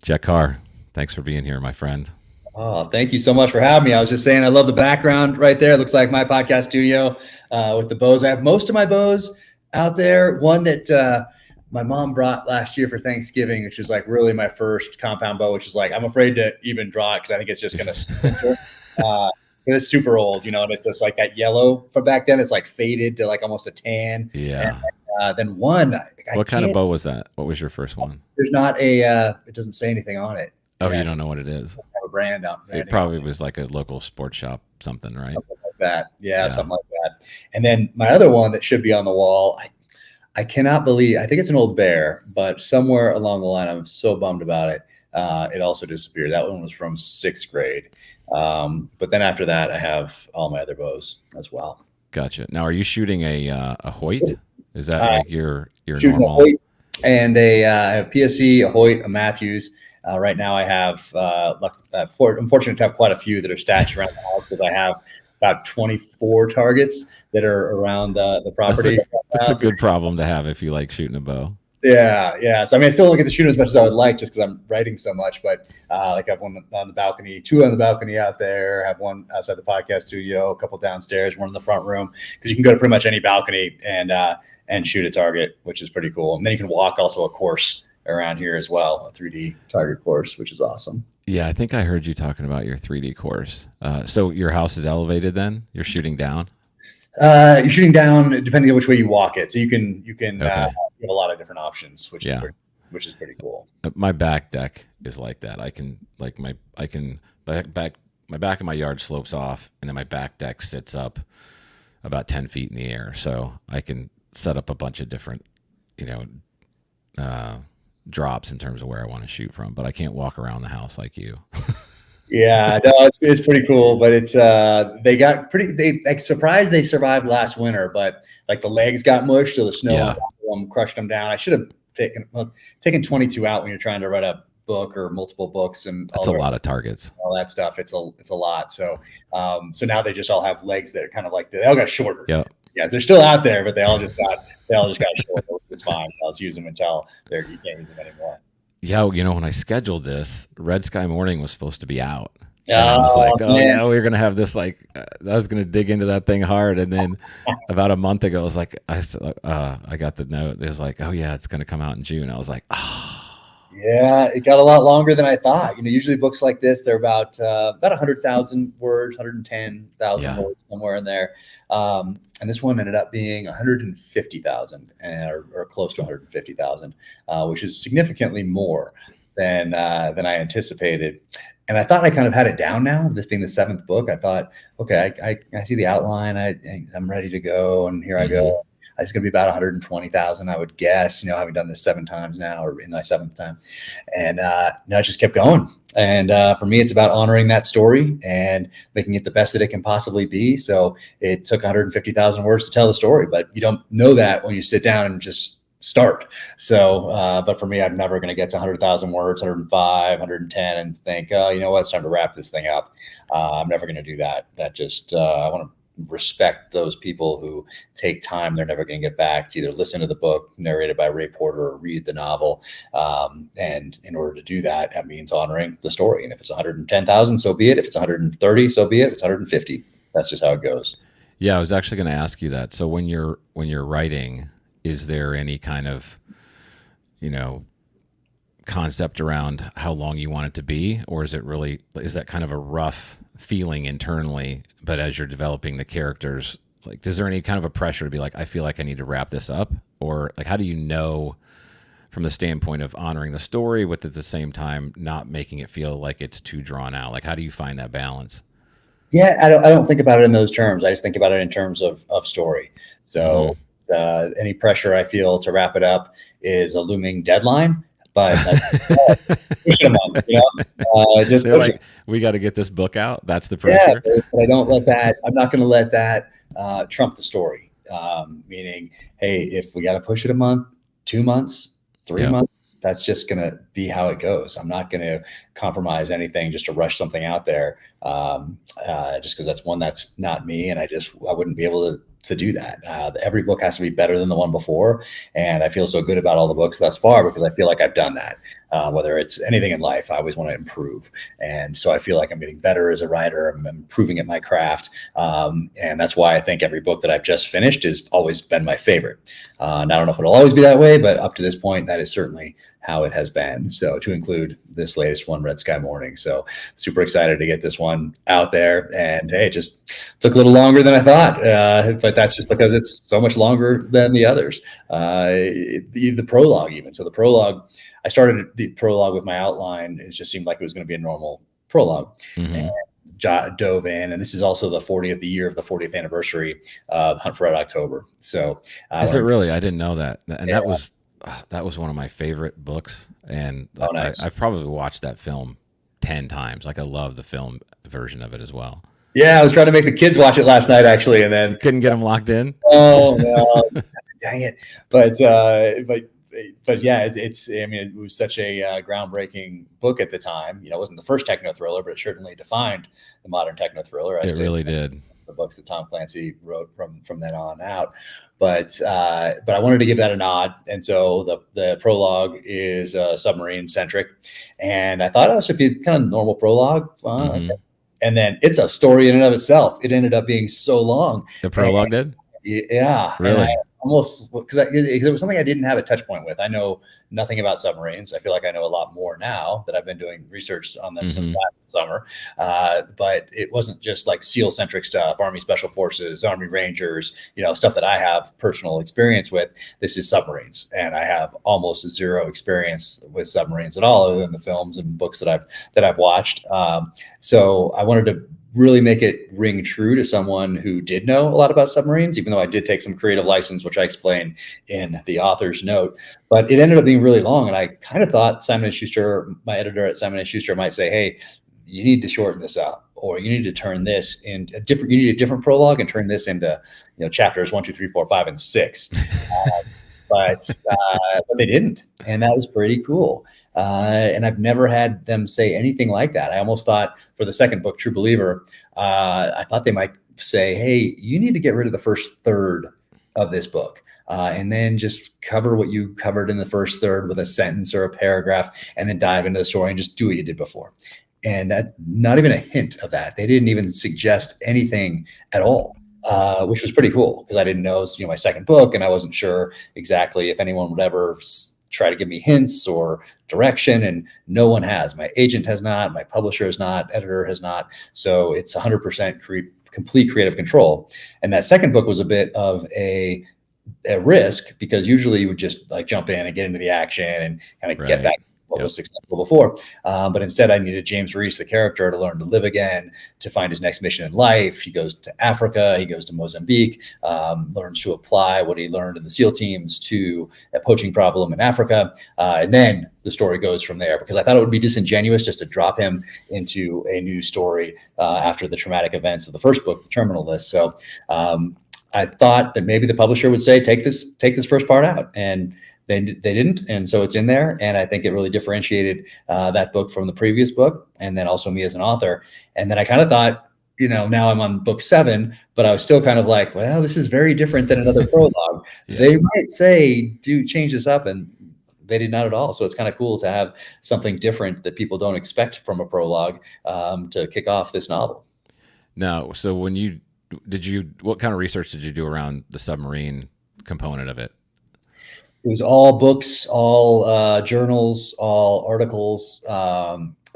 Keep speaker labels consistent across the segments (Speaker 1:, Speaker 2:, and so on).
Speaker 1: Jack Carr, thanks for being here, my friend.
Speaker 2: Oh, thank you so much for having me. I was just saying, I love the background right there. It looks like my podcast studio with the bows. I have most of my bows out there. One that my mom brought last year for Thanksgiving, which is like really my first compound bow, which is like, I'm afraid to even draw it because I think it's just going to splinter. It's super old, and it's just like that yellow from back then. It's like faded to like almost a tan. And
Speaker 1: Yeah.
Speaker 2: then one,
Speaker 1: What kind of bow was that? What was your first one?
Speaker 2: there's not it doesn't say anything on it.
Speaker 1: Oh, you
Speaker 2: Yeah,
Speaker 1: don't know what it is.
Speaker 2: have a brand out.
Speaker 1: It probably was like a local sports shop, something, right?
Speaker 2: Something like that. Yeah,
Speaker 1: Yeah.
Speaker 2: something like that. And then my other one that should be on the wall, I cannot believe, I think it's an old bear, but somewhere along the line, I'm so bummed about it. It also disappeared. That one was from sixth grade. But then after that, I have all my other bows as well.
Speaker 1: Gotcha. Now, are you shooting a Hoyt? Is that
Speaker 2: Uh,
Speaker 1: like your
Speaker 2: Shooting a
Speaker 1: normal?
Speaker 2: Hoyt and I have PSE, a Hoyt, a Matthews. Right now, I have. I'm fortunate to have quite a few that are stashed around the house because I have about 24 targets that are around the property.
Speaker 1: That's a good problem to have if you like shooting a bow.
Speaker 2: Yeah. So I mean, I still don't get to shoot as much as I would like, just because I'm writing so much. But like I have one on the balcony, two on the balcony out there. I have one outside the podcast studio, a couple downstairs, one in the front room, because you can go to pretty much any balcony and shoot a target, which is pretty cool. And then you can walk also a course around here as well, a 3D target course, which is awesome.
Speaker 1: Yeah, I think I heard you talking about your 3D course. So your house is elevated then? You're shooting down?
Speaker 2: You're shooting down depending on which way you walk it, so you can
Speaker 1: Okay.
Speaker 2: you have a lot of different options, which
Speaker 1: Yeah.
Speaker 2: is pretty cool.
Speaker 1: My back deck is like that. I can like my back of my yard slopes off, and then my back deck sits up about 10 feet in the air, so I can set up a bunch of different, you know, uh, drops in terms of where I want to shoot from. But I can't walk around the house like you.
Speaker 2: Yeah, no, it's pretty cool, but it's they got pretty they like surprised they survived last winter, but like the legs got mushed, so the snow
Speaker 1: Yeah.
Speaker 2: on them crushed them down. I should have taken 22 out when you're trying to write a book or multiple books and
Speaker 1: That's a lot of targets.
Speaker 2: all that stuff. It's a lot. So now they just all have legs that are kind of like they all got shorter.
Speaker 1: Yeah.
Speaker 2: Yeah, they're still out there, but they all just got shorter. It's fine. I'll just use them until you can't use them anymore.
Speaker 1: Yeah, when I scheduled this, Red Sky Mourning was supposed to be out. And I was like, oh,
Speaker 2: man.
Speaker 1: yeah, we were going to have this, I was going to dig into that thing hard. And then about a month ago, it was like, I got the note. It was like, oh, yeah, it's going to come out in June. I was like, oh.
Speaker 2: Yeah, it got a lot longer than I thought. Usually books like this, they're about 100,000 words, 110,000
Speaker 1: Yeah.
Speaker 2: words, somewhere in there. And this one ended up being 150,000 or close to 150,000, which is significantly more than I anticipated. And I thought I kind of had it down now, this being the seventh book. I thought, okay, I see the outline. I'm ready to go. And here I go. It's going to be about 120,000, I would guess, having done this 7 times now, or in my 7th time. And no, it just kept going. And for me, it's about honoring that story and making it the best that it can possibly be. So it took 150,000 words to tell the story, but you don't know that when you sit down and just start. So, but for me, I'm never going to get to 100,000 words, 105, 110, and think, oh, you know what, it's time to wrap this thing up. I'm never going to do that. That just, I want to respect those people who take time they're never going to get back to either listen to the book narrated by Ray Porter or read the novel. And in order to do that, that means honoring the story. And if it's 110,000, so be it. If it's 130, so be it. If it's 150, that's just how it goes.
Speaker 1: Yeah, I was actually going to ask you that. So when you're writing, is there any kind of, concept around how long you want it to be, or is that kind of a rough feeling internally, but as you're developing the characters, like, is there any kind of a pressure to be like, I feel like I need to wrap this up? Or like, how do you know from the standpoint of honoring the story with at the same time not making it feel like it's too drawn out? Like, how do you find that balance?
Speaker 2: Yeah, I don't think about it in those terms. I just think about it in terms of story. So any pressure I feel to wrap it up is a looming deadline. But push them on, just
Speaker 1: They're like, we got to get this book out. That's the pressure.
Speaker 2: Yeah, but I don't let that. I'm not going to let that trump the story. Meaning, hey, if we got to push it a month, 2 months, 3 months, that's just going to be how it goes. I'm not going to compromise anything just to rush something out there, just because that's not me, and I wouldn't be able to do that. Every book has to be better than the one before. And I feel so good about all the books thus far because I feel like I've done that. Whether it's anything in life, I always want to improve. And so I feel like I'm getting better as a writer. I'm improving at my craft. And that's why I think every book that I've just finished has always been my favorite. And I don't know if it'll always be that way, but up to this point, that is certainly how it has been. So to include this latest one, Red Sky Mourning. So super excited to get this one out there. And hey, it just took a little longer than I thought. But that's just because it's so much longer than the others. The prologue even. So the prologue, I started the prologue with my outline. It just seemed like it was going to be a normal prologue. And dove in, and this is also the 40th year of the 40th anniversary of Hunt for Red October. So
Speaker 1: is it really? I didn't know that. And yeah, that was one of my favorite books. And
Speaker 2: nice.
Speaker 1: I've probably watched that film 10 times. Like I love the film version of it as well.
Speaker 2: Yeah, I was trying to make the kids watch it last night actually, and then
Speaker 1: couldn't get them locked in.
Speaker 2: Oh no, dang it! But yeah, it's. I mean, it was such a groundbreaking book at the time. You know, it wasn't the first techno thriller, but it certainly defined the modern techno thriller.
Speaker 1: It really did.
Speaker 2: The books that Tom Clancy wrote from then on out, but I wanted to give that a nod, and so the prologue is submarine centric, and I thought it should be kind of normal prologue. And then it's a story in and of itself. It ended up being so long.
Speaker 1: The prologue did?
Speaker 2: Yeah.
Speaker 1: Really?
Speaker 2: Almost because it was something I didn't have a touch point with. I know nothing about submarines. I feel like I know a lot more now that I've been doing research on them since last summer. But it wasn't just like SEAL centric stuff, Army Special Forces, Army Rangers, you know, stuff that I have personal experience with. This is submarines, and I have almost zero experience with submarines at all, other than the films and books that I've watched. So I wanted to really make it ring true to someone who did know a lot about submarines, even though I did take some creative license, which I explain in the author's note. But it ended up being really long, and I kind of thought Simon & Schuster, my editor at Simon & Schuster, might say, hey, you need to shorten this up, or you need to turn this into you need a different prologue and turn this into, you know, chapters 1, 2, 3, 4, 5, and 6. But they didn't, and that was pretty cool. And I've never had them say anything like that. I almost thought for the second book, True Believer, I thought they might say, hey, you need to get rid of the first third of this book, and then just cover what you covered in the first third with a sentence or a paragraph, and then dive into the story and just do what you did before. And that's not even a hint of that. They didn't even suggest anything at all. Which was pretty cool because I didn't know it was, you know, my second book, and I wasn't sure exactly if anyone would ever try to give me hints or direction, and no one has. My agent has not, my publisher has not, editor has not. So it's 100% complete creative control. And that second book was a bit of a risk because usually you would just like jump in and get into the action and kind of get back what was successful before. But instead I needed James Reece, the character, to learn to live again, to find his next mission in life. He goes to Africa, he goes to Mozambique, learns to apply what he learned in the SEAL teams to a poaching problem in Africa. And then the story goes from there, because I thought it would be disingenuous just to drop him into a new story after the traumatic events of the first book, The Terminal List. So I thought that maybe the publisher would say, take this first part out, and they didn't, and so it's in there. And I think it really differentiated that book from the previous book, and then also me as an author. And then I kind of thought, you know, now I'm on book 7, but I was still kind of like, well, this is very different than another prologue. They might say, change this up, and they did not at all. So it's kind of cool to have something different that people don't expect from a prologue to kick off this novel.
Speaker 1: No, so what kind of research did you do around the submarine component of it?
Speaker 2: It was all books, all journals, all articles.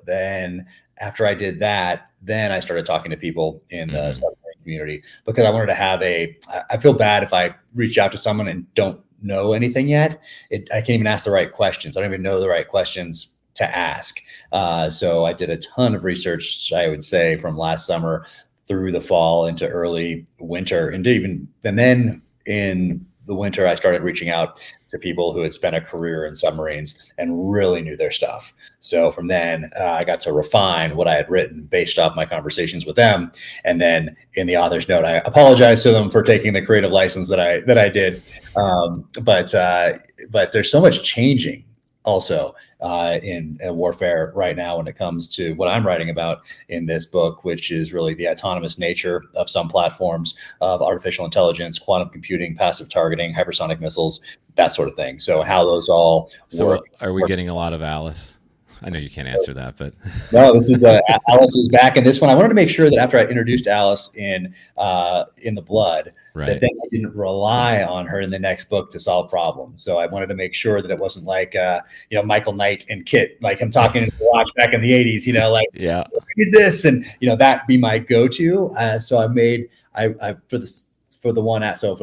Speaker 2: Then after I did that, then I started talking to people in the submarine community, because I wanted to have I feel bad if I reach out to someone and don't know anything yet. I can't even ask the right questions. I don't even know the right questions to ask. So I did a ton of research, I would say, from last summer through the fall into early winter, and then in the winter, I started reaching out to people who had spent a career in submarines and really knew their stuff. So from then, I got to refine what I had written based off my conversations with them. And then in the author's note, I apologized to them for taking the creative license that I did. But there's so much changing also in warfare right now when it comes to what I'm writing about in this book, which is really the autonomous nature of some platforms of artificial intelligence, quantum computing, passive targeting, hypersonic missiles, that sort of thing. So how those all work.
Speaker 1: So are we getting a lot of Alice? I know you can't answer that, but
Speaker 2: No, this is Alice is back in this one. I wanted to make sure that after I introduced Alice in the Blood, that
Speaker 1: right.
Speaker 2: then I didn't rely on her in the next book to solve problems. So I wanted to make sure that it wasn't like Michael Knight and Kit, like I'm talking to Watch back in the '80s. Like
Speaker 1: Yeah.
Speaker 2: did this, and that be my go-to. So I made for the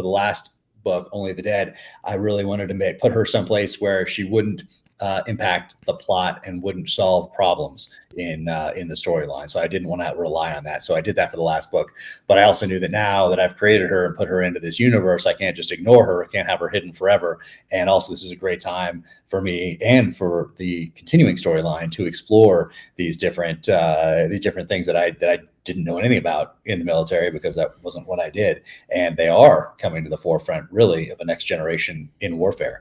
Speaker 2: last book, Only the Dead, I really wanted to put her someplace where she wouldn't impact the plot and wouldn't solve problems in the storyline. So I didn't want to rely on that. So I did that for the last book. But I also knew that now that I've created her and put her into this universe, I can't just ignore her. I can't have her hidden forever. And also, this is a great time for me and for the continuing storyline to explore these different things that I didn't know anything about in the military, because that wasn't what I did. And they are coming to the forefront, really, of a next generation in warfare,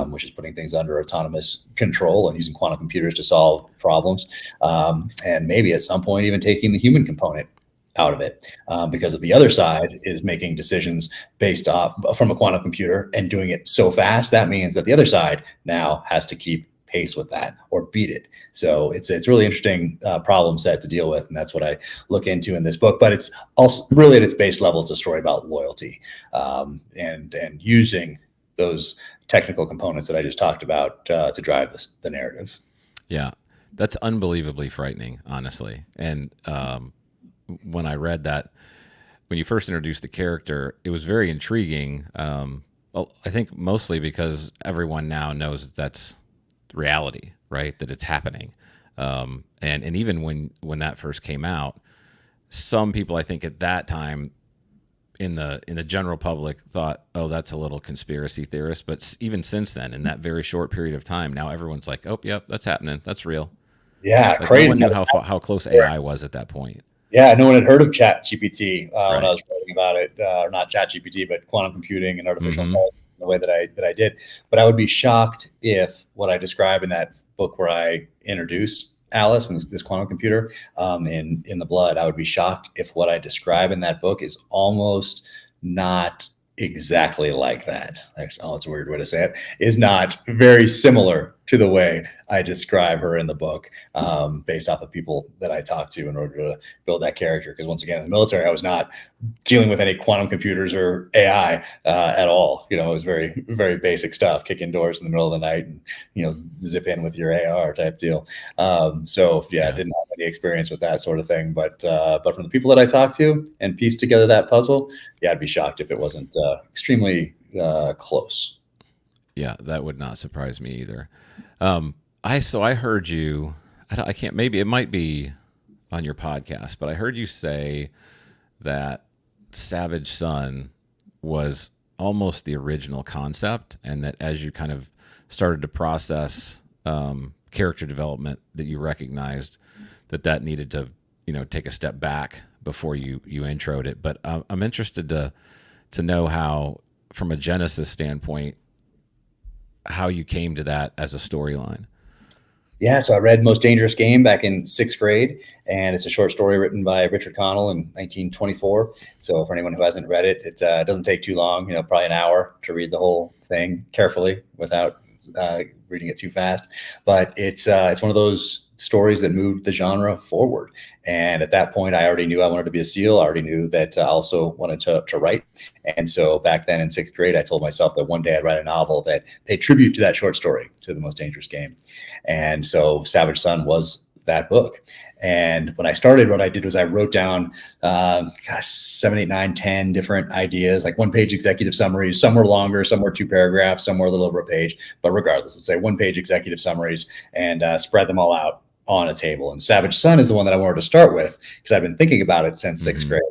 Speaker 2: which is putting things under autonomous control and using quantum computers to solve problems. And maybe at some point, even taking the human component out of it, because if the other side is making decisions based off from a quantum computer and doing it so fast, that means that the other side now has to keep pace with that or beat it. So it's really interesting problem set to deal with, and that's what I look into in this book. But it's also really at its base level, it's a story about loyalty, and using those technical components that I just talked about to drive the narrative.
Speaker 1: Yeah. That's unbelievably frightening, honestly. And when I read that, when you first introduced the character, it was very intriguing. Well, I think mostly because everyone now knows that's reality, right? That it's happening. And even when that first came out, some people, I think at that time in the general public thought, oh, that's a little conspiracy theorist. But even since then, in that very short period of time, now everyone's like, oh, yep, that's happening. That's real.
Speaker 2: Yeah,
Speaker 1: Like
Speaker 2: crazy.
Speaker 1: no one knew how close AI was at that point.
Speaker 2: Yeah, no one had heard of Chat GPT when
Speaker 1: Right.
Speaker 2: I was writing about it, or not Chat GPT, but quantum computing and artificial
Speaker 1: Mm-hmm.
Speaker 2: intelligence in the way that I did. But I would be shocked if what I describe in that book where I introduce Alice and this quantum computer in the Blood, I would be shocked if what I describe in that book is almost not exactly like that. Actually, oh, it's a weird way to say it. Is not very similar to the way I describe her in the book, based off of people that I talked to in order to build that character. Because once again, in the military, I was not dealing with any quantum computers or AI at all. It was very, very basic stuff, kick indoors in the middle of the night and, zip in with your AR type deal. So yeah, I didn't have any experience with that sort of thing. But from the people that I talked to and pieced together that puzzle, yeah, I'd be shocked if it wasn't extremely close.
Speaker 1: Yeah, that would not surprise me either. I heard you. I can't. Maybe it might be on your podcast, but I heard you say that Savage Son was almost the original concept, and that as you kind of started to process character development, that you recognized that needed to take a step back before you introed it. But I'm interested to know how, from a Genesis standpoint, how you came to that as a storyline.
Speaker 2: Yeah, so I read Most Dangerous Game back in sixth grade, and it's a short story written by Richard Connell in 1924. So for anyone who hasn't read it, it doesn't take too long, probably an hour to read the whole thing carefully without reading it too fast. But it's one of those stories that moved the genre forward. And at that point, I already knew I wanted to be a SEAL. I already knew that I also wanted to write. And so back then in sixth grade, I told myself that one day I'd write a novel that paid tribute to that short story, to The Most Dangerous Game. And so Savage Son was that book. And when I started, what I did was I wrote down, 7, 8, 9, 10 different ideas, like one-page executive summaries. Some were longer, some were 2 paragraphs, some were a little over a page. But regardless, let's say one-page executive summaries, and spread them all out on a table. And Savage Son is the one that I wanted to start with, because I've been thinking about it since sixth grade.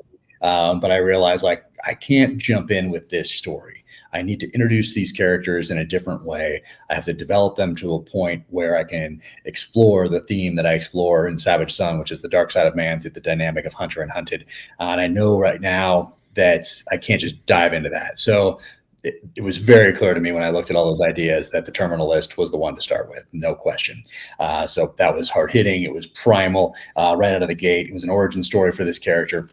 Speaker 2: But I realized, like, I can't jump in with this story. I need to introduce these characters in a different way. I have to develop them to a point where I can explore the theme that I explore in Savage Son, which is the dark side of man through the dynamic of hunter and hunted. And I know right now that I can't just dive into that. So it was very clear to me when I looked at all those ideas that the Terminalist was the one to start with, no question. So that was hard hitting. It was primal right out of the gate. It was an origin story for this character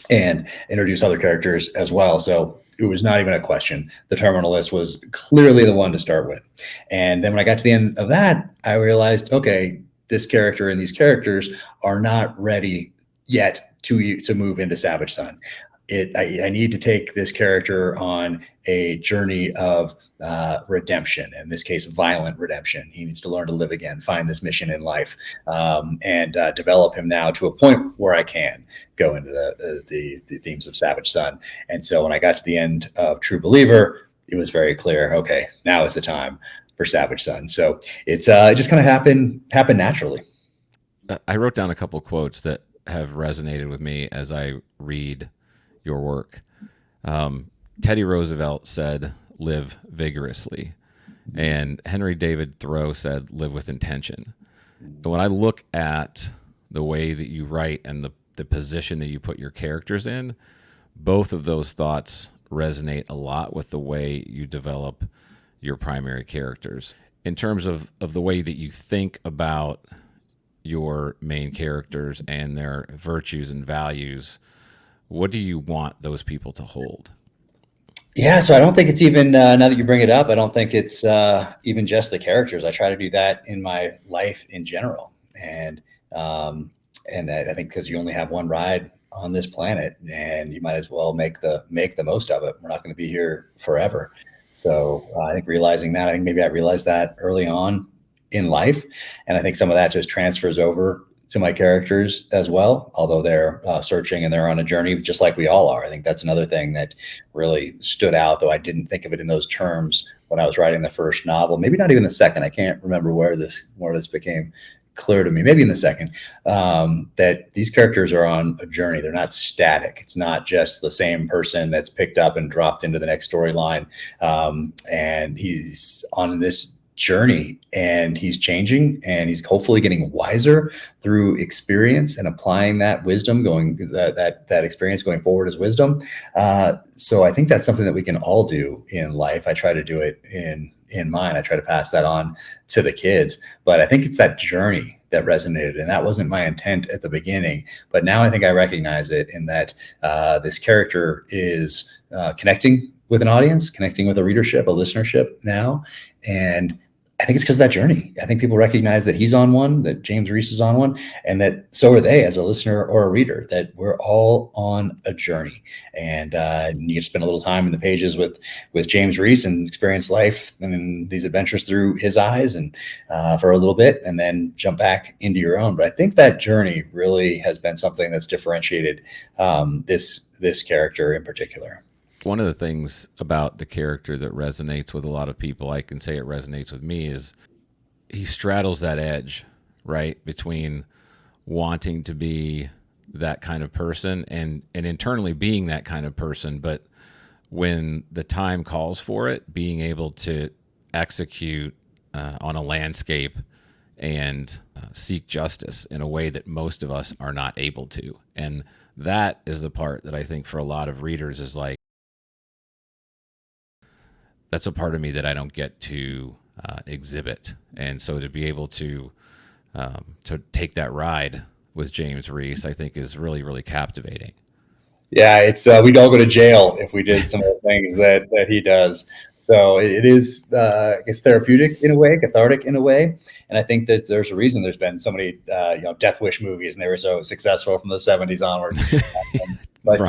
Speaker 2: and introduce other characters as well. So it was not even a question. The Terminalist was clearly the one to start with. And then when I got to the end of that, I realized, okay, this character and these characters are not ready yet to move into Savage Son. I need to take this character on a journey of redemption, in this case, violent redemption. He needs to learn to live again, find this mission in life, and develop him now to a point where I can go into the themes of Savage Son. And so when I got to the end of True Believer, it was very clear, okay, now is the time for Savage Son. So it just kind of happened naturally.
Speaker 1: I wrote down a couple quotes that have resonated with me as I read your work. Teddy Roosevelt said, "Live vigorously," and Henry David Thoreau said, "Live with intention." And when I look at the way that you write and the position that you put your characters in, both of those thoughts resonate a lot with the way you develop your primary characters. In terms of the way that you think about your main characters and their virtues and values, what do you want those people to hold?
Speaker 2: Yeah, so I don't think it's even now that you bring it up, I don't think it's even just the characters. I try to do that in my life in general, and I think because you only have one ride on this planet, and you might as well make the most of it. We're not going to be here forever, so I think realizing that, I think maybe I realized that early on in life, and I think some of that just transfers over to my characters as well, although they're searching and they're on a journey just like we all are. I think that's another thing that really stood out, though I didn't think of it in those terms when I was writing the first novel, maybe not even the second. I can't remember where this became clear to me, maybe in the second, that these characters are on a journey. They're not static. It's not just the same person that's picked up and dropped into the next storyline, and he's on this journey and he's changing and he's hopefully getting wiser through experience and applying that wisdom, that experience going forward as wisdom. So I think that's something that we can all do in life. I try to do it in mine. I try to pass that on to the kids, but I think it's that journey that resonated, and that wasn't my intent at the beginning, but now I think I recognize it in that this character is connecting with an audience, connecting with a readership, a listenership now. And I think it's because of that journey. I think people recognize that he's on one, that James Reece is on one, and that so are they as a listener or a reader, that we're all on a journey. And you get to spend a little time in the pages with James Reece and experience life and these adventures through his eyes and for a little bit, and then jump back into your own. But I think that journey really has been something that's differentiated this character in particular.
Speaker 1: One of the things about the character that resonates with a lot of people, I can say it resonates with me, is he straddles that edge, right, between wanting to be that kind of person and internally being that kind of person, but when the time calls for it, being able to execute on a landscape and seek justice in a way that most of us are not able to. And that is the part that I think for a lot of readers is like, that's a part of me that I don't get to exhibit. And so to be able to take that ride with James Reece, I think is really, really captivating.
Speaker 2: Yeah, it's we'd all go to jail if we did some of the things that he does. So it is, I guess, therapeutic in a way, cathartic in a way. And I think that there's a reason there's been so many, Death Wish movies, and they were so successful from the 70s onward. But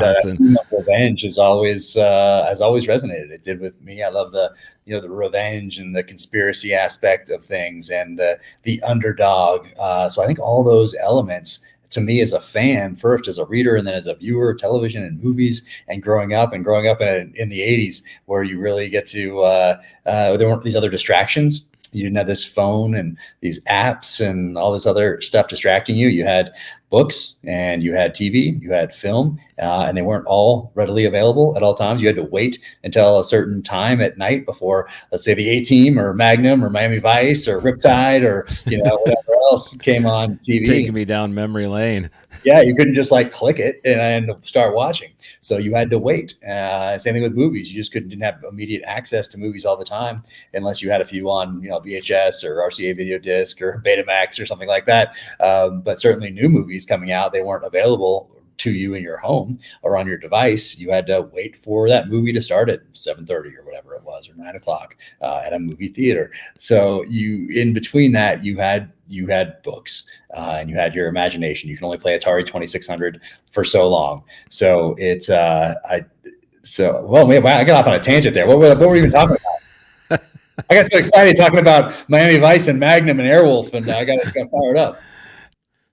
Speaker 2: revenge has always resonated. It did with me. I love the revenge and the conspiracy aspect of things and the underdog. So I think all those elements, to me as a fan, first as a reader and then as a viewer of television and movies, and growing up in the 80s, where you really get to there weren't these other distractions. You didn't have this phone and these apps and all this other stuff distracting you. You had books and you had TV, you had film, and they weren't all readily available at all times. You had to wait until a certain time at night before, let's say, the A-Team or Magnum or Miami Vice or Riptide or whatever else came on TV.
Speaker 1: Taking me down memory lane.
Speaker 2: Yeah, you couldn't just like click it and start watching. So you had to wait. Same thing with movies. You just didn't have immediate access to movies all the time unless you had a few on VHS or RCA video disc or Betamax or something like that. But certainly new movies coming out, they weren't available to you in your home or on your device. You had to wait for that movie to start at 7:30 or whatever it was, or 9 o'clock at a movie theater. So in between that, you had books and you had your imagination. You can only play Atari 2600 for so long. So it's I got off on a tangent there. What were we even talking about? I got so excited talking about Miami Vice and Magnum and Airwolf, and I got fired up.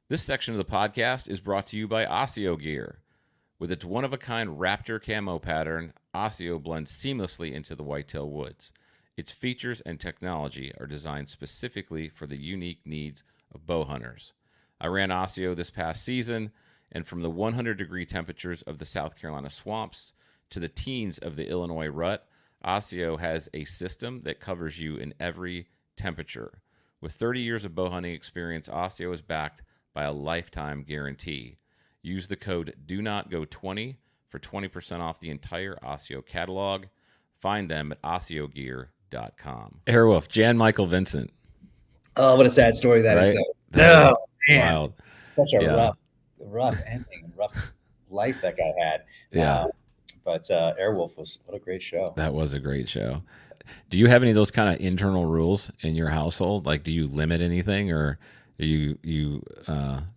Speaker 1: This section of the podcast is brought to you by Osseo Gear. With its one-of-a-kind raptor camo pattern, Osseo blends seamlessly into the whitetail woods. Its features and technology are designed specifically for the unique needs of bow hunters. I ran Osseo this past season, and from the 100-degree temperatures of the South Carolina swamps to the teens of the Illinois rut, Osseo has a system that covers you in every temperature. With 30 years of bow hunting experience, Osseo is backed by a lifetime guarantee. Use the code DONOTGO20 for 20% off the entire Osseo catalog. Find them at osseogear.com. Airwolf, Jan Michael Vincent.
Speaker 2: Oh, what a sad story that is, though.
Speaker 1: No, man. Wild.
Speaker 2: Such a rough ending, rough life that guy had.
Speaker 1: Yeah.
Speaker 2: But Airwolf what a great show.
Speaker 1: That was a great show. Do you have any of those kind of internal rules in your household? Like, do you limit anything, or are you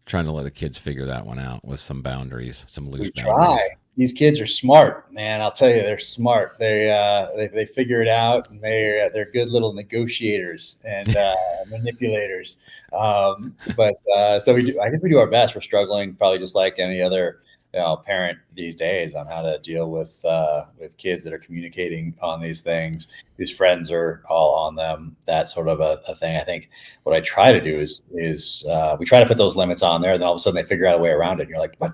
Speaker 1: trying to let the kids figure that one out with some boundaries, some loose boundaries?
Speaker 2: Try. These kids are smart, man. I'll tell you, they're smart. They figure it out, and they're good little negotiators and manipulators. So we do. I think we do our best. We're struggling, probably just like any other parent these days, on how to deal with kids that are communicating on these things. These friends are all on them. That's sort of a thing. I think what I try to do is we try to put those limits on there, and then all of a sudden they figure out a way around it. And you're like, what?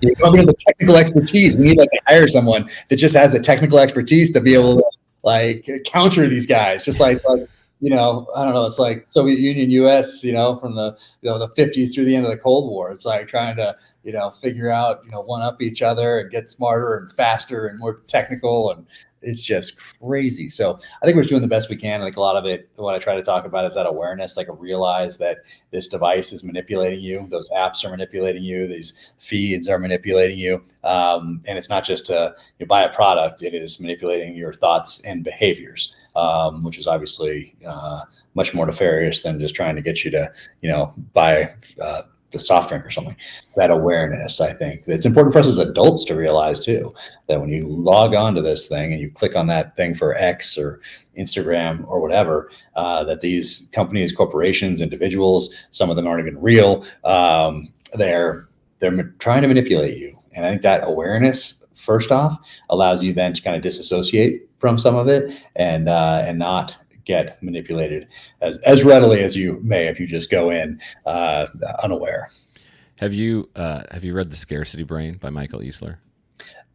Speaker 2: You come into the technical expertise. We need to hire someone that just has the technical expertise to be able to counter these guys. Just like it's like, I don't know. It's like Soviet Union, U.S. From the the 50s through the end of the Cold War. It's like trying to figure out one up each other and get smarter and faster and more technical, and it's just crazy. So I think we're doing the best we can. I think a lot of it, what I try to talk about, is that awareness, like realize that this device is manipulating you. Those apps are manipulating you. These feeds are manipulating you. And it's not just to buy a product. It is manipulating your thoughts and behaviors, which is obviously much more nefarious than just trying to get you to, buy the soft drink or something. It's that awareness, I think, it's important for us as adults to realize too, that when you log on to this thing and you click on that thing for X or Instagram or whatever, that these companies, corporations, individuals, some of them aren't even real. They're trying to manipulate you. And I think that awareness, first off, allows you then to kind of disassociate from some of it and not get manipulated as readily as you may if you just go in unaware.
Speaker 1: Have you read The Scarcity Brain by Michael Easler?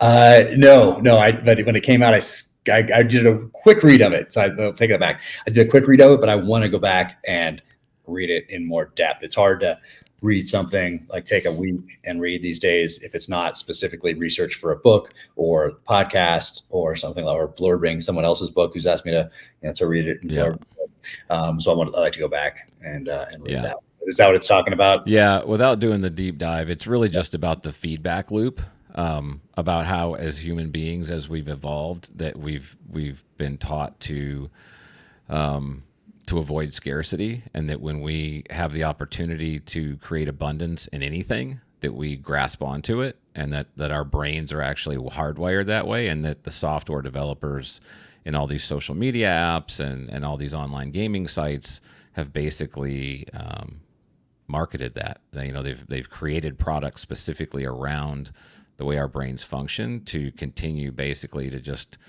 Speaker 2: No. But when it came out, I did a quick read of it. So I'll take that back. I did a quick read of it, but I want to go back and read it in more depth. It's hard to read something, like take a week and read these days if it's not specifically research for a book or podcast or something, or blurbing someone else's book who's asked me to read it.
Speaker 1: Yeah.
Speaker 2: So I like to go back and read that. Is that what it's talking about?
Speaker 1: Yeah. Without doing the deep dive, it's really just about the feedback loop, about how as human beings, as we've evolved, that we've been taught to avoid scarcity, and that when we have the opportunity to create abundance in anything, that we grasp onto it, and that our brains are actually hardwired that way, and that the software developers in all these social media apps and all these online gaming sites have basically marketed that. They've created products specifically around the way our brains function to continue basically to just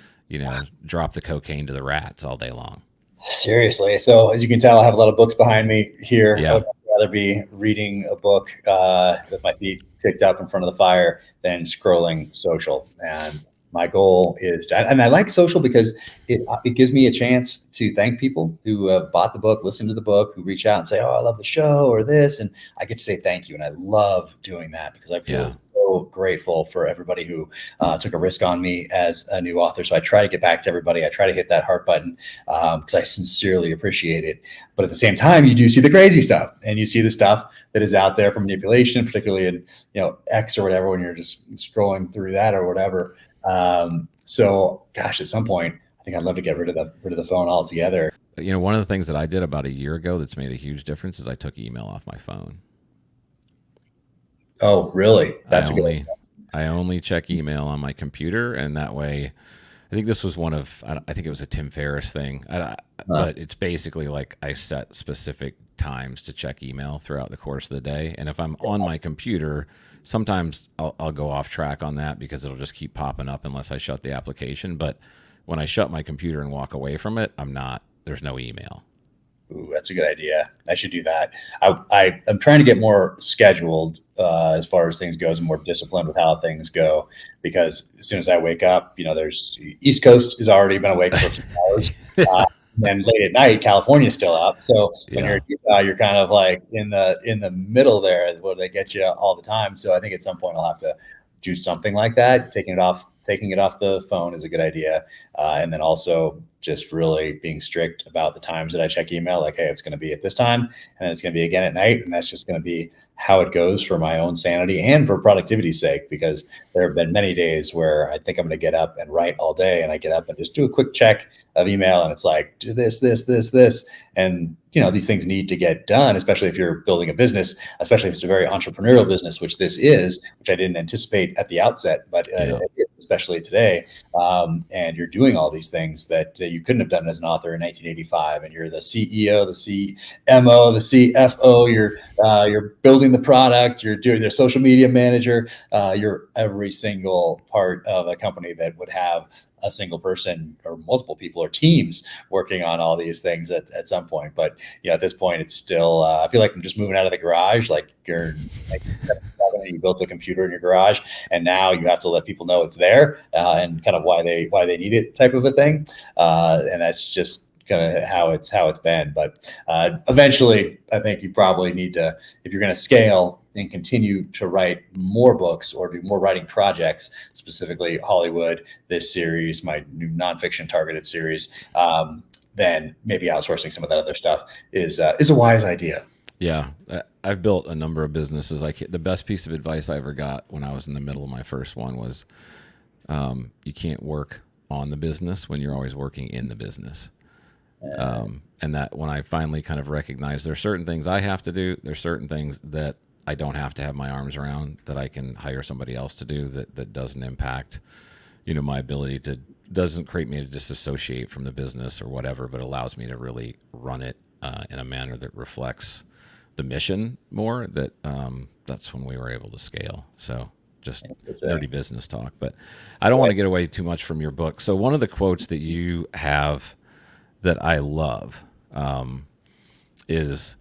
Speaker 1: drop the cocaine to the rats all day long.
Speaker 2: Seriously. So as you can tell, I have a lot of books behind me here.
Speaker 1: Yeah.
Speaker 2: rather be reading a book with my feet kicked up in front of the fire than scrolling social. And my goal is to, and I like social because it gives me a chance to thank people who have bought the book, listened to the book, who reach out and say, "Oh, I love the show," or this, and I get to say thank you. And I love doing that because I feel so grateful for everybody who took a risk on me as a new author. So I try to get back to everybody. I try to hit that heart button because I sincerely appreciate it. But at the same time, you do see the crazy stuff, and you see the stuff that is out there for manipulation, particularly in X or whatever, when you're just scrolling through that or whatever. So gosh, at some point, I think I'd love to get rid of the phone altogether.
Speaker 1: One of the things that I did about a year ago that's made a huge difference is I took email off my phone.
Speaker 2: Oh, really? That's
Speaker 1: I only check email on my computer, and that way, I think this was I think it was a Tim Ferriss thing, but it's basically like I set specific times to check email throughout the course of the day. And if I'm on my computer, sometimes I'll go off track on that because it'll just keep popping up unless I shut the application. But when I shut my computer and walk away from it, there's no email.
Speaker 2: Ooh, that's a good idea. I should do that. I'm trying to get more scheduled as far as things goes and more disciplined with how things go, because as soon as I wake up, there's East Coast has already been awake for a few hours. And late at night, California's still up. So when you're kind of like in the middle there, where they get you all the time. So I think at some point I'll have to do something like that. Taking it off the phone is a good idea. And then also just really being strict about the times that I check email. Like, hey, it's going to be at this time, and then it's going to be again at night. And that's just going to be how it goes for my own sanity and for productivity's sake, because there have been many days where I think I'm going to get up and write all day, and I get up and just do a quick check of email, and it's like, do this. And, these things need to get done, especially if you're building a business, especially if it's a very entrepreneurial business, which this is, which I didn't anticipate at the outset, but especially today. And you're doing all these things that you couldn't have done as an author in 1985. And you're the CEO, the CMO, the CFO, you're building the product, you're doing their social media manager, you're every single part of a company that would have a single person or multiple people or teams working on all these things at some point. But at this point, it's still, I feel like I'm just moving out of the garage. Like you're like 77 and you built a computer in your garage, and now you have to let people know it's there and kind of why they need it type of a thing. And that's just kind of how it's been. But eventually, I think you probably need to, if you're going to scale and continue to write more books or do more writing projects, specifically Hollywood, this series, my new nonfiction targeted series, then maybe outsourcing some of that other stuff is a wise idea.
Speaker 1: Yeah, I've built a number of businesses. The best piece of advice I ever got when I was in the middle of my first one was, you can't work on the business when you're always working in the business. And that when I finally kind of recognized there's certain things I have to do, there's certain things that I don't have to have my arms around, that I can hire somebody else to do, that doesn't impact, my ability to, doesn't create me to disassociate from the business or whatever, but allows me to really run it in a manner that reflects the mission more. That's when we were able to scale. So just nerdy business talk, but I don't want to get away too much from your book. So one of the quotes that you have that I love is,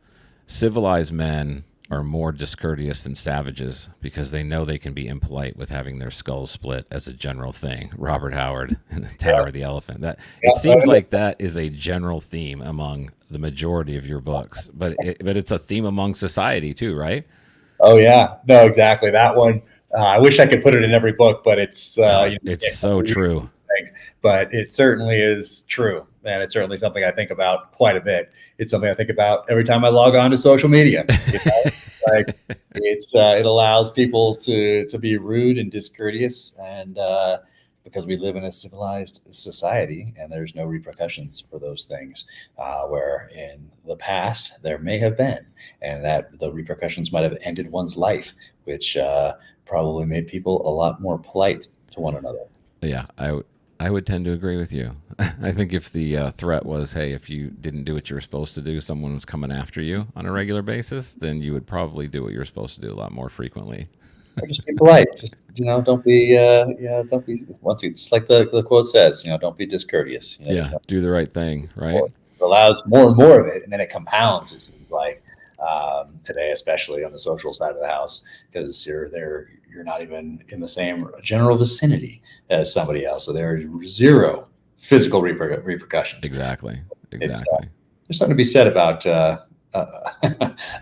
Speaker 1: civilized men are more discourteous than savages because they know they can be impolite with having their skulls split as a general thing. Robert Howard in the Tower of the Elephant. It seems like that is a general theme among the majority of your books, but it's a theme among society too, right?
Speaker 2: Oh yeah, no, exactly. That one, I wish I could put it in every book, but it's
Speaker 1: it's so true.
Speaker 2: But it certainly is true, and it's certainly something I think about quite a bit. It's something I think about every time I log on to social media. Like it allows people to be rude and discourteous, and because we live in a civilized society, and there's no repercussions for those things, where in the past there may have been, and that the repercussions might have ended one's life, which probably made people a lot more polite to one another.
Speaker 1: Yeah, I would tend to agree with you. I think if the threat was, hey, if you didn't do what you were supposed to do, someone was coming after you on a regular basis, then you would probably do what you're supposed to do a lot more frequently.
Speaker 2: Just be polite. Just don't be don't be. Once it's just like the quote says, don't be discourteous.
Speaker 1: Do the right thing, right?
Speaker 2: It allows more and more of it, and then it compounds. It seems like, today, especially on the social side of the house, because you're not even in the same general vicinity as somebody else. So there are zero physical repercussions.
Speaker 1: Exactly.
Speaker 2: It's
Speaker 1: Exactly.
Speaker 2: there's something to be said about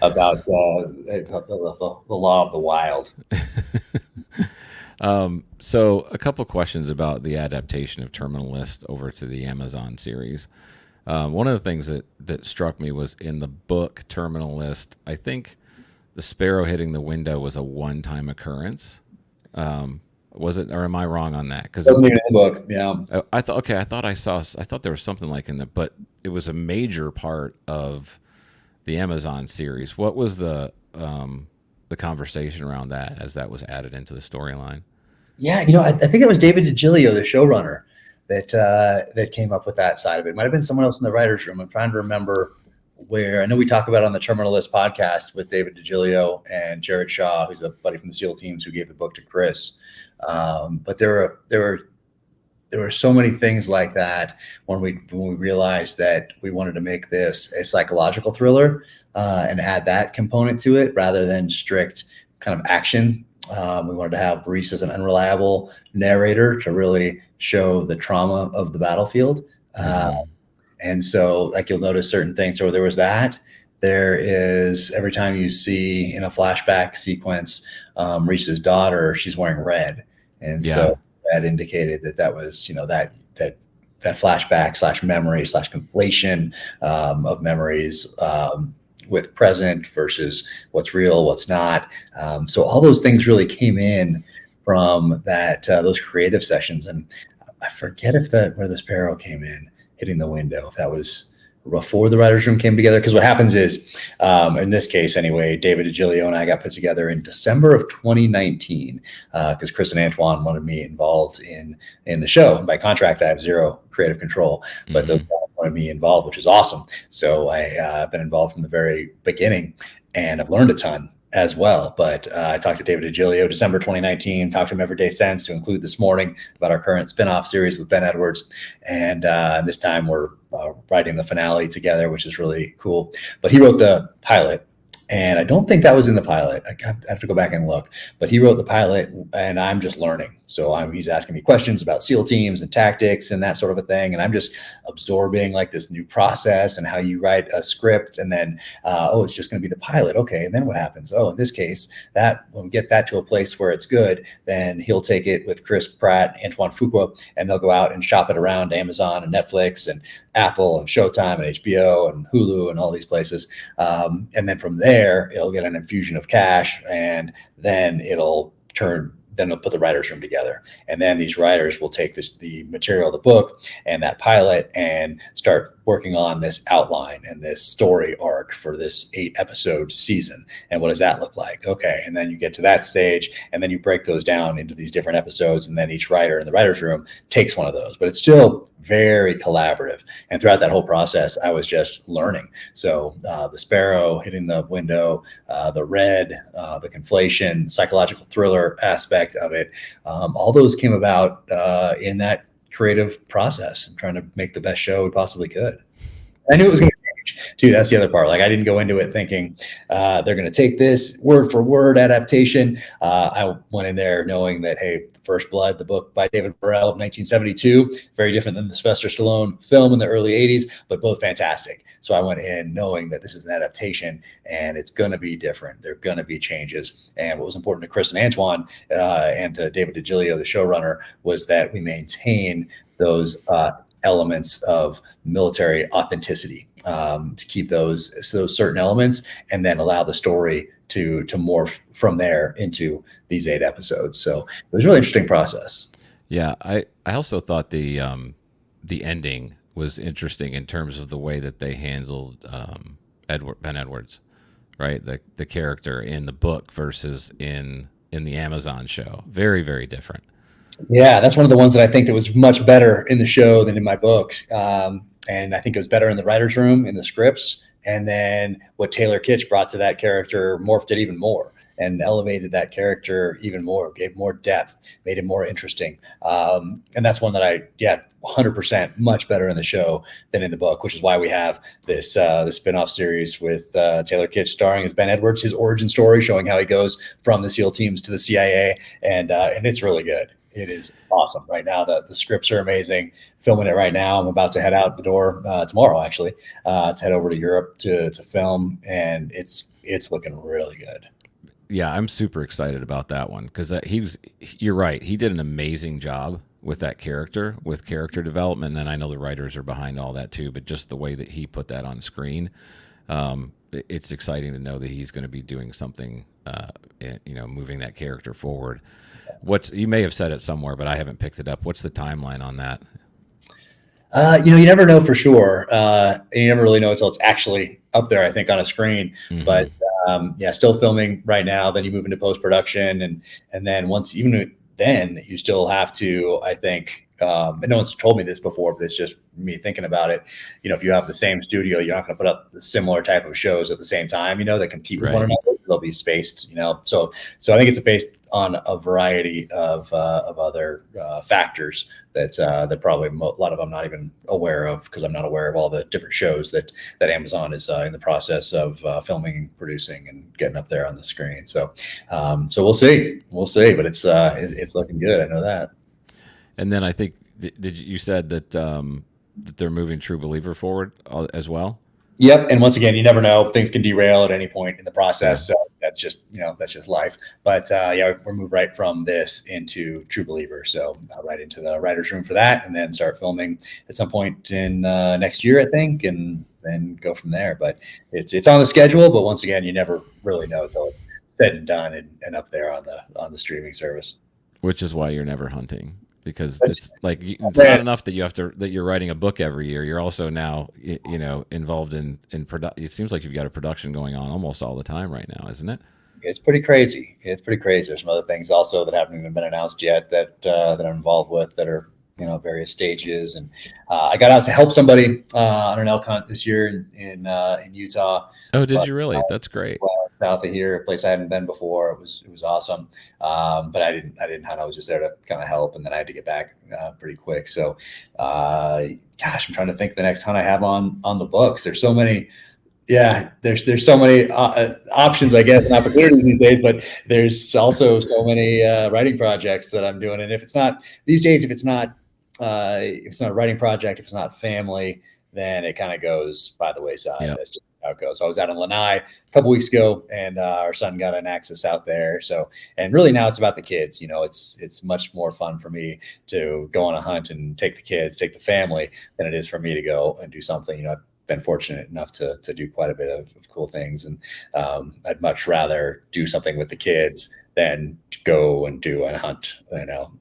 Speaker 2: about the law of the wild.
Speaker 1: So a couple questions about the adaptation of Terminal List over to the Amazon series. One of the things that struck me was in the book Terminal List, I think the sparrow hitting the window was a one-time occurrence. Was it, or am I wrong on that? Because
Speaker 2: Doesn't even in the book. Yeah.
Speaker 1: I thought, okay, I thought there was something like in the, but it was a major part of the Amazon series. What was the conversation around that as that was added into the storyline?
Speaker 2: Yeah, I think it was David DiGilio, the showrunner, that came up with that side of it. It might have been someone else in the writers' room. I'm trying to remember where. I know we talk about it on the Terminal List podcast with David DiGilio and Jared Shaw, who's a buddy from the SEAL teams who gave the book to Chris. But there were so many things like that when we realized that we wanted to make this a psychological thriller and add that component to it rather than strict kind of action. We wanted to have Reece as an unreliable narrator to really show the trauma of the battlefield. And so, like, you'll notice certain things. So there was that. There is, every time you see in a flashback sequence, Reece's daughter, she's wearing red. And so that indicated that was, that flashback / memory / conflation of memories with present versus what's real, what's not. So all those things really came in from that those creative sessions. And I forget where the sparrow came in, hitting the window, if that was before the writers' room came together. Because what happens is, in this case anyway, David DiGilio and I got put together in December of 2019 because Chris and Antoine wanted me involved in the show. By contract, I have zero creative control, but those guys wanted me involved, which is awesome. So I've been involved from the very beginning, and I've learned a ton as well. But I talked to David DiGilio December 2019, talked to him every day since, to include this morning about our current spinoff series with Ben Edwards. And this time we're writing the finale together, which is really cool. But he wrote the pilot, and I don't think that was in the pilot. I have to go back and look. But he wrote the pilot, and I'm just learning. So he's asking me questions about SEAL teams and tactics and that sort of a thing. And I'm just absorbing like this new process and how you write a script. And then, it's just going to be the pilot. Okay. And then what happens? Oh, in this case, that when we get that to a place where it's good, then he'll take it with Chris Pratt, Antoine Fuqua, and they'll go out and shop it around Amazon and Netflix and Apple and Showtime and HBO and Hulu and all these places. And then from there, it'll get an infusion of cash, and then they'll put the writers' room together. And then these writers will take the material of the book and that pilot and start working on this outline and this story arc for this 8-episode season. And what does that look like? Okay. And then you get to that stage, and then you break those down into these different episodes. And then each writer in the writers' room takes one of those, but it's still very collaborative. And throughout that whole process, I was just learning. So the sparrow hitting the window, the red, the conflation, psychological thriller aspect of it, all those came about in that creative process and trying to make the best show we possibly could. I knew it was going to change too. That's the other part. Like, I didn't go into it thinking they're going to take this word for word adaptation. I went in there knowing that, hey, First Blood, the book by David Burrell of 1972, very different than the Sylvester Stallone film in the early 80s, but both fantastic. So I went in knowing that this is an adaptation and it's going to be different. There are going to be changes. And what was important to Chris and Antoine and to David DiGilio, the showrunner, was that we maintain those elements of military authenticity, to keep those certain elements, and then allow the story to morph from there into these 8 episodes. So it was a really interesting process.
Speaker 1: Yeah, I also thought the ending was interesting in terms of the way that they handled Ben Edwards, right? The character in the book versus in the Amazon show. Very, very different.
Speaker 2: Yeah, that's one of the ones that I think that was much better in the show than in my books. And I think it was better in the writer's room, in the scripts. And then what Taylor Kitsch brought to that character morphed it even more. and elevated that character even more, gave more depth, made it more interesting. And that's one that 100% much better in the show than in the book, which is why we have this the spin-off series with Taylor Kitsch starring as Ben Edwards, his origin story, showing how he goes from the SEAL teams to the CIA, and it's really good. It is awesome. Right now, the scripts are amazing. Filming it right now. I'm about to head out the door tomorrow, actually, to head over to Europe to film, and it's looking really good.
Speaker 1: Yeah, I'm super excited about that one because you're right. He did an amazing job with that character, with character development. And I know the writers are behind all that too, but just the way that he put that on screen, it's exciting to know that he's going to be doing something, moving that character forward. You may have said it somewhere, but I haven't picked it up. What's the timeline on that?
Speaker 2: You never know for sure. And you never really know until it's actually up there, I think, on a screen.
Speaker 1: Mm-hmm.
Speaker 2: But still filming right now. Then you move into post-production. And then even then you still have to, I think, and no one's told me this before, but it's just me thinking about it. If you have the same studio, you're not going to put up the similar type of shows at the same time, that compete with one another. They'll be spaced, So I think it's based on a variety of other factors that probably a lot of I'm not even aware of, because I'm not aware of all the different shows that Amazon is in the process of filming, producing, and getting up there on the screen. So we'll see, but it's looking good. I know that.
Speaker 1: And then I think you said that that they're moving True Believer forward as well.
Speaker 2: Yep. And once again, you never know; things can derail at any point in the process. So that's just life. But we're moved right from this into True Believer, so right into the writers' room for that, and then start filming at some point in next year, I think, and then go from there. But it's on the schedule. But once again, you never really know until it's said and done and up there on the streaming service.
Speaker 1: Which is why you're never hunting. Because it's not enough that you're writing a book every year. You're also now, involved in production. It seems like you've got a production going on almost all the time right now, isn't it?
Speaker 2: It's pretty crazy. There's some other things also that haven't even been announced yet that I'm involved with that are, various stages. And I got out to help somebody on an elk hunt this year in Utah.
Speaker 1: Oh, did you really? That's great.
Speaker 2: South of here, a place I hadn't been before. It was awesome. But I didn't hunt. I was just there to kind of help, and then I had to get back pretty quick. So, I'm trying to think the next hunt I have on the books. There's so many. Yeah, there's so many options, I guess, and opportunities these days. But there's also so many writing projects that I'm doing. And if it's not these days, if it's not a writing project, if it's not family, then it kind of goes by the wayside.
Speaker 1: Yep.
Speaker 2: That's just how it goes. So I was out in Lanai a couple weeks ago, and our son got an access out there. So, and really now it's about the kids. It's much more fun for me to go on a hunt and take the kids, take the family, than it is for me to go and do something. I've been fortunate enough to do quite a bit of cool things, and I'd much rather do something with the kids than go and do a hunt,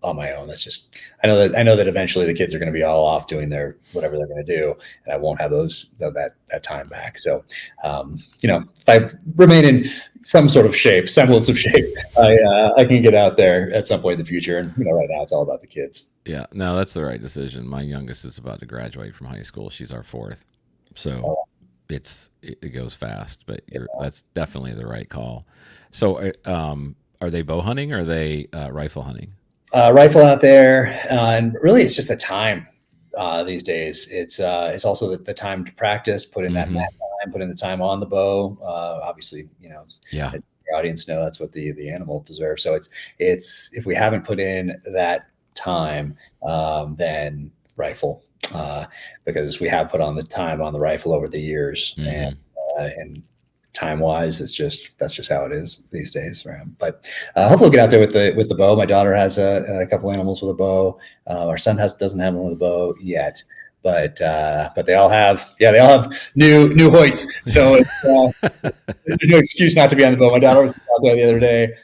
Speaker 2: on my own. That's just, I know that eventually the kids are going to be all off doing their whatever they're going to do, and I won't have that time back. So, if I remain in some sort of semblance of shape, I can get out there at some point in the future. And right now it's all about the kids.
Speaker 1: Yeah, no, that's the right decision. My youngest is about to graduate from high school. She's our fourth, so it goes fast. But that's definitely the right call. So, are they bow hunting or are they rifle hunting?
Speaker 2: Rifle out there, and really it's just the time these days. It's also the time to practice, put in that mat time, put in the time on the bow. Obviously, as the audience know, that's what the animal deserves. So it's if we haven't put in that time, then rifle, because we have put on the time on the rifle over the years, and time-wise, that's just how it is these days. But hopefully we'll get out there with the bow. My daughter has a couple animals with a bow. Our son doesn't have one with a bow yet, but they all have new Hoyts. So there's no excuse not to be on the bow. My daughter was out there the other day,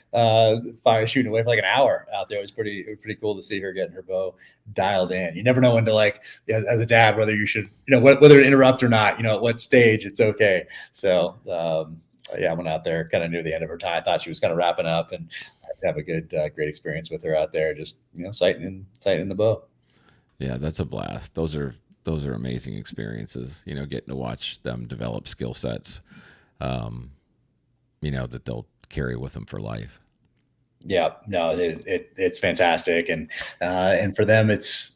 Speaker 2: shooting away for like an hour out there. It was pretty cool to see her getting her bow dialed in. You never know when to as a dad, whether you should, whether to interrupt or not, at what stage it's okay. So, I went out there kind of near the end of her time. I thought she was kind of wrapping up, and I had to have a good, great experience with her out there, just, sighting in the bow.
Speaker 1: Yeah, that's a blast. Those are amazing experiences, getting to watch them develop skill sets, that they'll carry with them for life.
Speaker 2: Yeah, no, it's fantastic, and for them, it's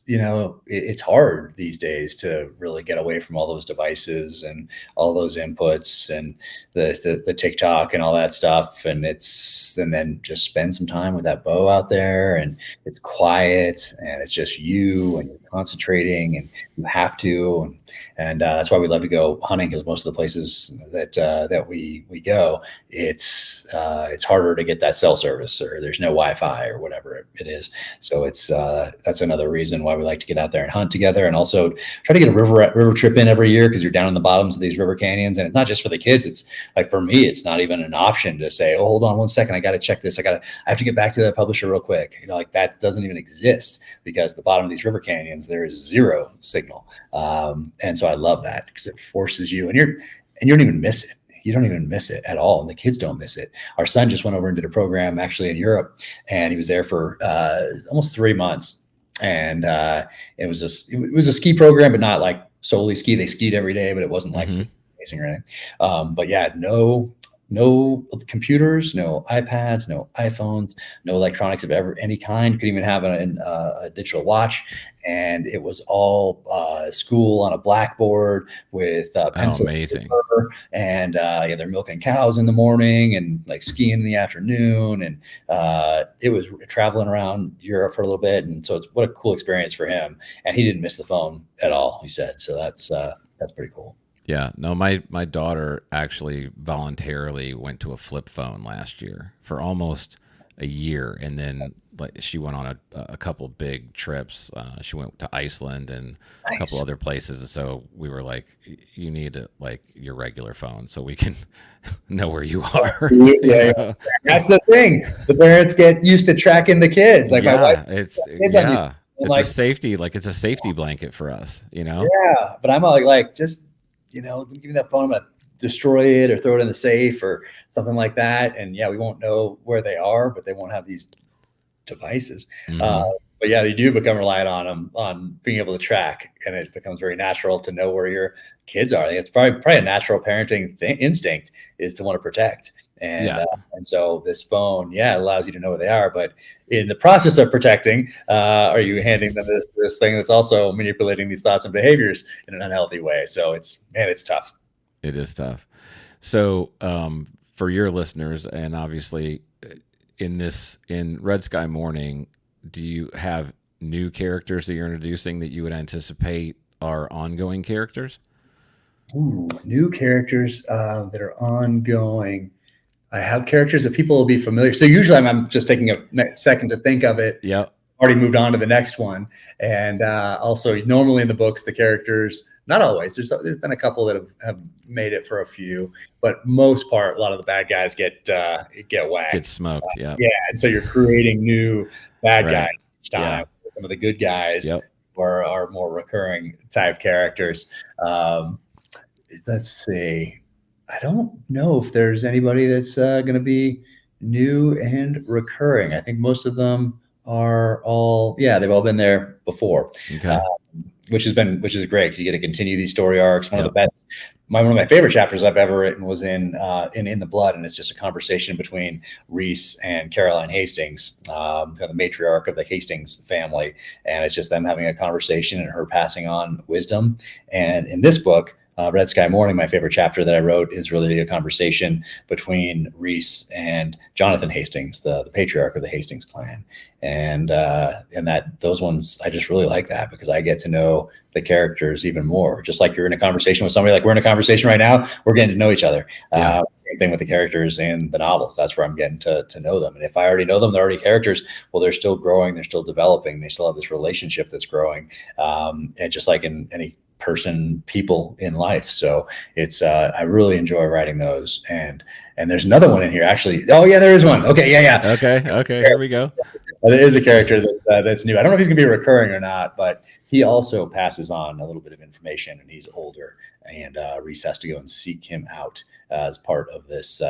Speaker 2: it's hard these days to really get away from all those devices and all those inputs and the TikTok and all that stuff, and then just spend some time with that bow out there, and it's quiet, and it's just you, and you're concentrating, and you have to, and that's why we love to go hunting, because most of the places that we go, it's harder to get that cell service, or there's no Wi-Fi or whatever it is. So that's another reason why we like to get out there and hunt together, and also try to get a river trip in every year, because you're down in the bottoms of these river canyons, and it's not just for the kids. It's like, for me, it's not even an option to say, oh, hold on one second, I got to check this. I have to get back to the publisher real quick. Like, that doesn't even exist, because the bottom of these river canyons, there is zero signal. And so I love that, because it forces you, and you don't even miss it. You don't even miss it at all, and the kids don't miss it. Our son just went over and did a program actually in Europe, and he was there for almost 3 months. And it was a ski program, but not like solely ski. They skied every day, but it wasn't like racing or anything. But yeah, no computers, no iPads, no iPhones, no electronics of any kind. Couldn't even have a digital watch. And it was all school on a blackboard with pencil.
Speaker 1: Amazing.
Speaker 2: And they're milking cows in the morning and like skiing in the afternoon. And it was traveling around Europe for a little bit. And so what a cool experience for him. And he didn't miss the phone at all, he said. So that's pretty cool.
Speaker 1: Yeah, no, my daughter actually voluntarily went to a flip phone last year for almost a year, and then she went on a couple big trips. She went to Iceland and a couple other places, and so we were like, "You need your regular phone so we can know where you are."
Speaker 2: Yeah, that's the thing. The parents get used to tracking the kids. Like, my wife,
Speaker 1: it's a safety, it's a safety blanket for us, Yeah,
Speaker 2: but I'm like just. Give me that phone, I'm going to destroy it or throw it in the safe or something like that. And yeah, we won't know where they are, but they won't have these devices. But yeah, you do become reliant on them, on being able to track, and it becomes very natural to know where your kids are. It's probably a natural parenting instinct is to want to protect. And so this phone, allows you to know where they are. But in the process of protecting, are you handing them this thing that's also manipulating these thoughts and behaviors in an unhealthy way? So it's tough.
Speaker 1: It is tough. So for your listeners, and obviously in Red Sky Mourning, do you have new characters that you're introducing that you would anticipate are ongoing characters?
Speaker 2: Ooh, new characters that are ongoing. I have characters that people will be familiar. So usually I'm just taking a second to think of it.
Speaker 1: Yeah.
Speaker 2: Already moved on to the next one. And also normally in the books, the characters, not always, there's been a couple that have made it for a few, but most part, a lot of the bad guys get whacked.
Speaker 1: Get smoked. Yeah.
Speaker 2: And so you're creating new bad guys each time. Yeah. Some of the good guys are more recurring type characters. Let's see. I don't know if there's anybody that's going to be new and recurring. I think most of them are they've all been there before, which is great. You get to continue these story arcs. One of the best, one of my favorite chapters I've ever written was in the Blood, and it's just a conversation between Reece and Caroline Hastings, the matriarch of the Hastings family, and it's just them having a conversation and her passing on wisdom. And in this book, Red Sky Mourning, my favorite chapter that I wrote, is really a conversation between Reece and Jonathan Hastings, the patriarch of the Hastings clan. And those ones, I just really like that, because I get to know the characters even more. Just like you're in a conversation with somebody, like we're in a conversation right now, we're getting to know each other. Same thing with the characters in the novels. That's where I'm getting to know them. And if I already know them, they're already characters, well, they're still growing, they're still developing, they still have this relationship that's growing. And just like in any people in life. So it's I really enjoy writing those. And there's another one in here actually. Oh yeah, there is one. Okay, yeah.
Speaker 1: Okay, here we go.
Speaker 2: There is a character that's new. I don't know if he's gonna be recurring or not, but he also passes on a little bit of information, and he's older, and Reece has to go and seek him out as part of this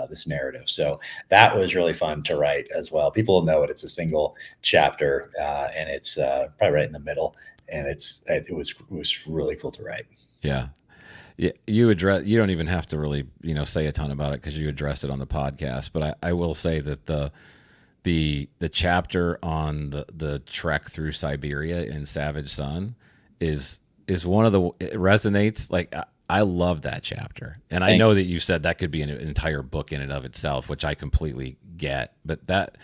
Speaker 2: this narrative. So that was really fun to write as well. People will know it. It's a single chapter, and it's probably right in the middle. And it was really cool to write.
Speaker 1: Yeah. Yeah, you don't even have to really, say a ton about it because you addressed it on the podcast. But I will say that the chapter on the trek through Siberia in Savage Sun is one of the it resonates like I love that chapter. And I
Speaker 2: Thank
Speaker 1: know that you said that could be an entire book in and of itself, which I completely get, but that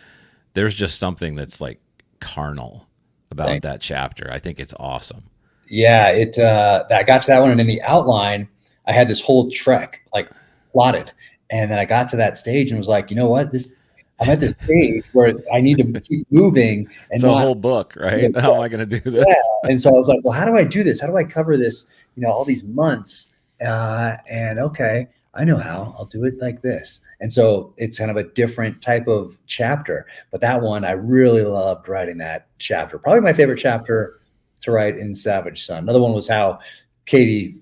Speaker 1: there's just something that's like carnal about
Speaker 2: thank
Speaker 1: that chapter. I think it's awesome.
Speaker 2: Yeah, I got to that one, and in the outline, I had this whole trek like plotted, and then I got to that stage and was like, you know what, this I'm at this stage where I need to keep moving
Speaker 1: It's
Speaker 2: and
Speaker 1: a
Speaker 2: not.
Speaker 1: whole book, right? How am I going to do
Speaker 2: Yeah.
Speaker 1: this?
Speaker 2: And so I was like, well, how do I do this? How do I cover this, all these months? And okay, I know how. I'll do it like this. And so it's kind of a different type of chapter. But that one, I really loved writing that chapter. Probably my favorite chapter to write in Savage Son. Another one was how Katie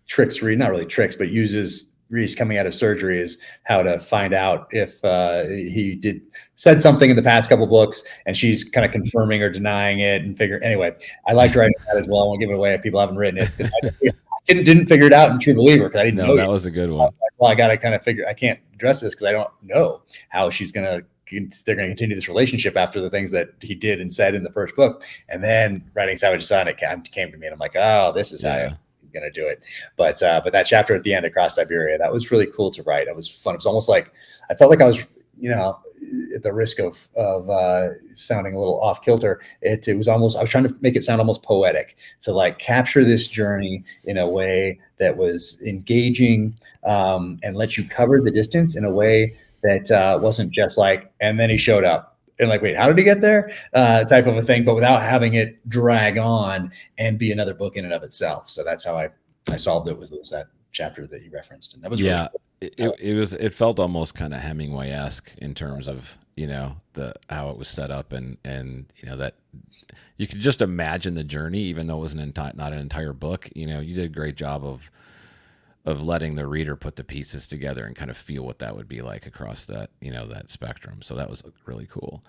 Speaker 2: tricks Reece, not really tricks, but uses Reece coming out of surgery is how to find out if he said something in the past couple books, and she's kind of confirming or denying it and figure. Anyway, I liked writing that as well. I won't give it away if people haven't written it because I didn't figure it out in True Believer because I didn't
Speaker 1: No,
Speaker 2: know
Speaker 1: that
Speaker 2: yet.
Speaker 1: was a good one.
Speaker 2: Well, I got to kind of figure. I can't address this because I don't know how they're going to continue this relationship after the things that he did and said in the first book. And then writing Savage Son, it came to me, and I'm like, oh, this is how he's going to do it. But that chapter at the end, Across Siberia, that was really cool to write. It was fun. It was almost like I felt like I was, at the risk of sounding a little off kilter, it was almost, I was trying to make it sound almost poetic to like capture this journey in a way that was engaging and let you cover the distance in a way that wasn't just like, and then he showed up and like, wait, how did he get there? Type of a thing, but without having it drag on and be another book in and of itself. So that's how I solved it with that chapter that you referenced. And that was really cool.
Speaker 1: It felt almost kind of Hemingway-esque in terms of the how it was set up and that you could just imagine the journey even though it was not an entire book. You did a great job of letting the reader put the pieces together and kind of feel what that would be like across that that spectrum. So that was really cool.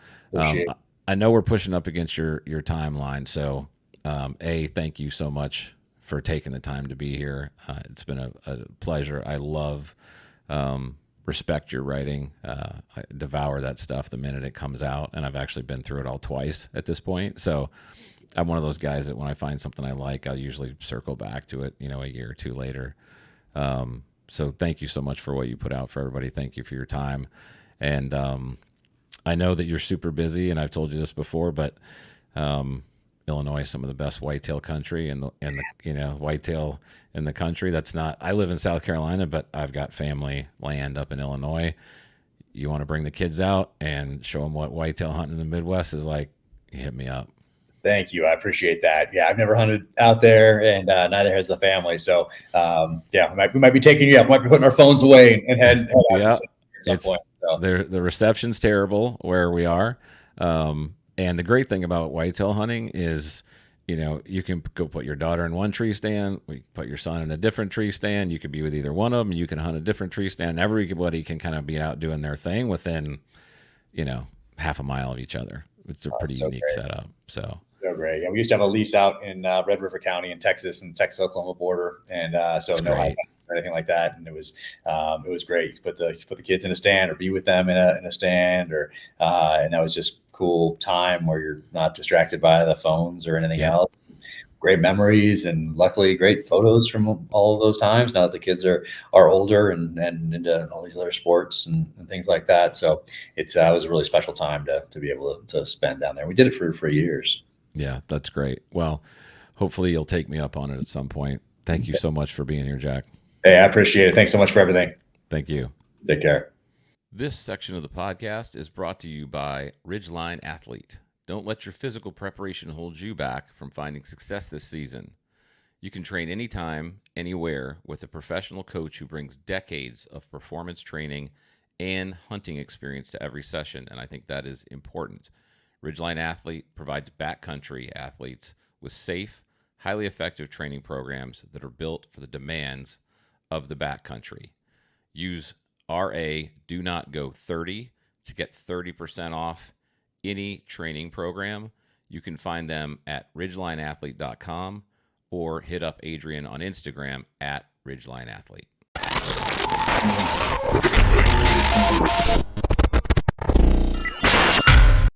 Speaker 1: I know we're pushing up against your timeline, so thank you so much for taking the time to be here. It's been a pleasure. I love, respect your writing. I devour that stuff the minute it comes out, and I've actually been through it all twice at this point. So I'm one of those guys that when I find something I like, I'll usually circle back to it, a year or two later. So thank you so much for what you put out for everybody. Thank you for your time. And I know that you're super busy, and I've told you this before, but Illinois is some of the best whitetail country and the whitetail in the country. That's not, I live in South Carolina, but I've got family land up in Illinois. You want to bring the kids out and show them what whitetail hunting in the Midwest is like, hit me up.
Speaker 2: Thank you. I appreciate that. Yeah, I've never hunted out there, and neither has the family. So, we might be taking you up. We might be putting our phones away and head out to some point. So.
Speaker 1: The reception's terrible where we are. And the great thing about whitetail hunting is, you can go put your daughter in one tree stand, we put your son in a different tree stand. You could be with either one of them. You can hunt a different tree stand. Everybody can kind of be out doing their thing within, half a mile of each other. It's a pretty unique setup. So
Speaker 2: great. Yeah, we used to have a lease out in Red River County in Texas and Texas-Oklahoma border, and so no high or anything like that. And it was great. Put the kids in a stand or be with them in a stand, or and that was just cool time where you're not distracted by the phones or anything else. Great memories, and luckily great photos from all of those times. Now that the kids are older and into all these other sports and things like that, so it was a really special time to be able to spend down there. We did it for years.
Speaker 1: Yeah, that's great. Well, hopefully you'll take me up on it at some point. Thank you so much for being here, Jack.
Speaker 2: Hey, I appreciate it. Thanks so much for everything.
Speaker 1: Thank you.
Speaker 2: Take care.
Speaker 1: This section of the podcast is brought to you by Ridgeline Athlete. Don't let your physical preparation hold you back from finding success this season. You can train anytime, anywhere with a professional coach who brings decades of performance training and hunting experience to every session, and I think that is important. Ridgeline Athlete provides backcountry athletes with safe, highly effective training programs that are built for the demands of the backcountry. Use RA Do Not Go 30 to get 30% off any training program. You can find them at ridgelineathlete.com or hit up Adrian on Instagram at Ridgeline Athlete.